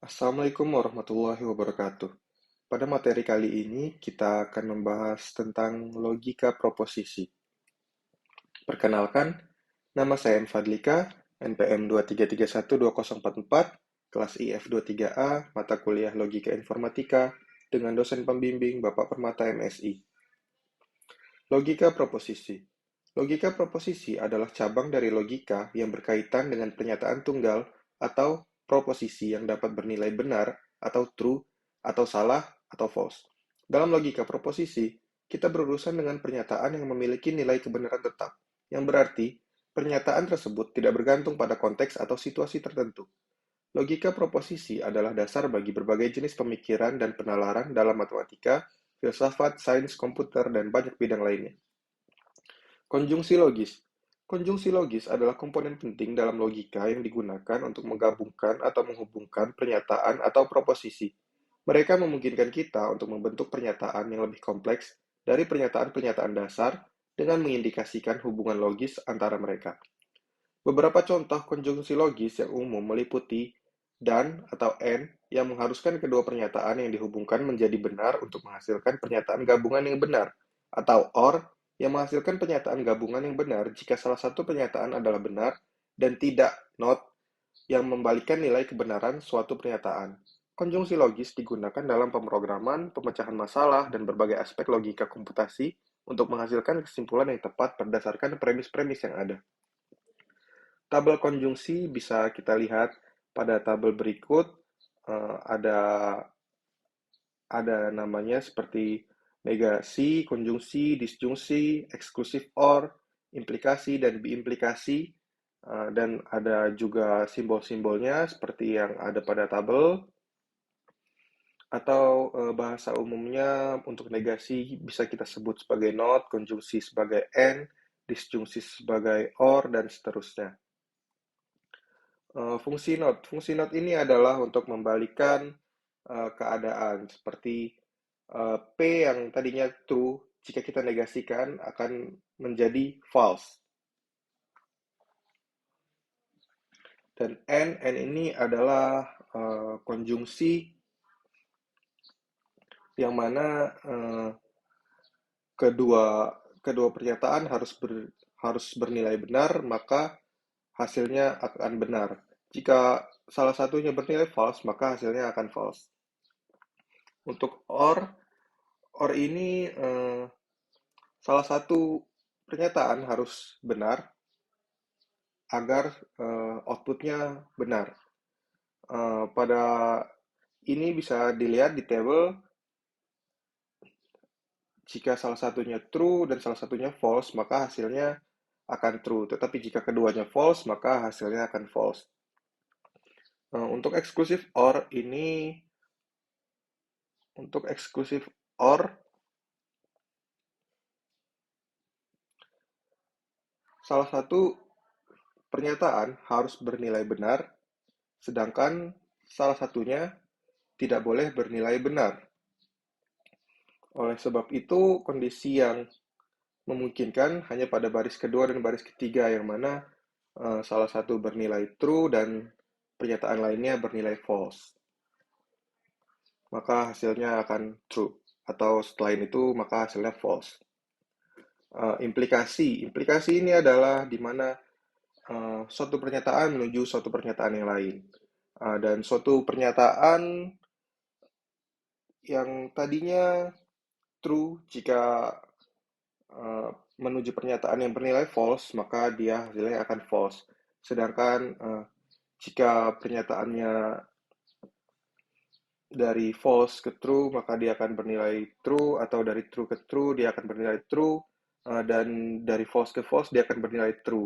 Assalamualaikum warahmatullahi wabarakatuh. Pada materi kali ini, kita akan membahas tentang logika proposisi. Perkenalkan, nama saya M. Fadlika, NPM 233120444, kelas IF 23A, mata kuliah Logika Informatika, dengan dosen pembimbing Bapak Permata MSI. Logika proposisi. Logika proposisi adalah cabang dari logika yang berkaitan dengan pernyataan tunggal atau proposisi yang dapat bernilai benar atau true atau salah atau false. Dalam logika proposisi, kita berurusan dengan pernyataan yang memiliki nilai kebenaran tetap, yang berarti pernyataan tersebut tidak bergantung pada konteks atau situasi tertentu. Logika proposisi adalah dasar bagi berbagai jenis pemikiran dan penalaran dalam matematika, filsafat, sains komputer, dan banyak bidang lainnya. Konjungsi logis. Konjungsi logis adalah komponen penting dalam logika yang digunakan untuk menggabungkan atau menghubungkan pernyataan atau proposisi. Mereka memungkinkan kita untuk membentuk pernyataan yang lebih kompleks dari pernyataan-pernyataan dasar dengan mengindikasikan hubungan logis antara mereka. Beberapa contoh konjungsi logis yang umum meliputi dan atau and yang mengharuskan kedua pernyataan yang dihubungkan menjadi benar untuk menghasilkan pernyataan gabungan yang benar, atau or yang menghasilkan pernyataan gabungan yang benar jika salah satu pernyataan adalah benar dan tidak not yang membalikan nilai kebenaran suatu pernyataan. Konjungsi logis digunakan dalam pemrograman, pemecahan masalah, dan berbagai aspek logika komputasi untuk menghasilkan kesimpulan yang tepat berdasarkan premis-premis yang ada. Tabel konjungsi bisa kita lihat pada tabel berikut. Ada namanya seperti negasi, konjungsi, disjungsi, eksklusif or, implikasi dan biimplikasi, dan ada juga simbol-simbolnya seperti yang ada pada tabel. Atau bahasa umumnya untuk negasi bisa kita sebut sebagai not, konjungsi sebagai and, disjungsi sebagai or, dan seterusnya. Fungsi not. Fungsi not ini adalah untuk membalikan keadaan seperti P yang tadinya true, jika kita negasikan akan menjadi false. Dan N ini adalah konjungsi yang mana kedua pernyataan harus bernilai benar, maka hasilnya akan benar. Jika salah satunya bernilai false, maka hasilnya akan false. Untuk or ini salah satu pernyataan harus benar agar outputnya benar. Pada ini bisa dilihat di tabel, jika salah satunya true dan salah satunya false, maka hasilnya akan true. Tetapi jika keduanya false, maka hasilnya akan false. Untuk eksklusif OR ini, untuk eksklusif OR, salah satu pernyataan harus bernilai benar, sedangkan salah satunya tidak boleh bernilai benar. Oleh sebab itu, kondisi yang memungkinkan hanya pada baris kedua dan baris ketiga, yang mana salah satu bernilai true dan pernyataan lainnya bernilai false. Maka hasilnya akan true. Atau setelah itu, maka hasilnya false. Implikasi. Implikasi ini adalah di mana suatu pernyataan menuju suatu pernyataan yang lain. Dan suatu pernyataan yang tadinya true jika menuju pernyataan yang bernilai false, maka dia hasilnya akan false. Sedangkan jika pernyataannya dari false ke true, maka dia akan bernilai true, atau dari true ke true, dia akan bernilai true, dan dari false ke false, dia akan bernilai true.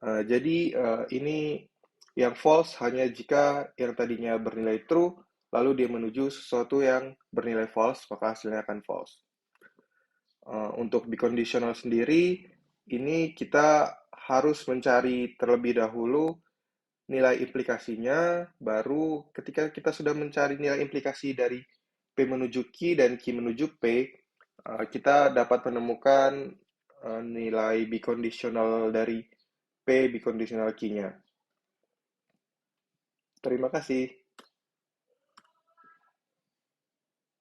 Jadi, ini yang false hanya jika yang tadinya bernilai true, lalu dia menuju sesuatu yang bernilai false, maka hasilnya akan false. Untuk biconditional sendiri, ini kita harus mencari terlebih dahulu nilai implikasinya, baru ketika kita sudah mencari nilai implikasi dari P menuju Q dan Q menuju P, kita dapat menemukan nilai biconditional dari P biconditional Q-nya. Terima kasih.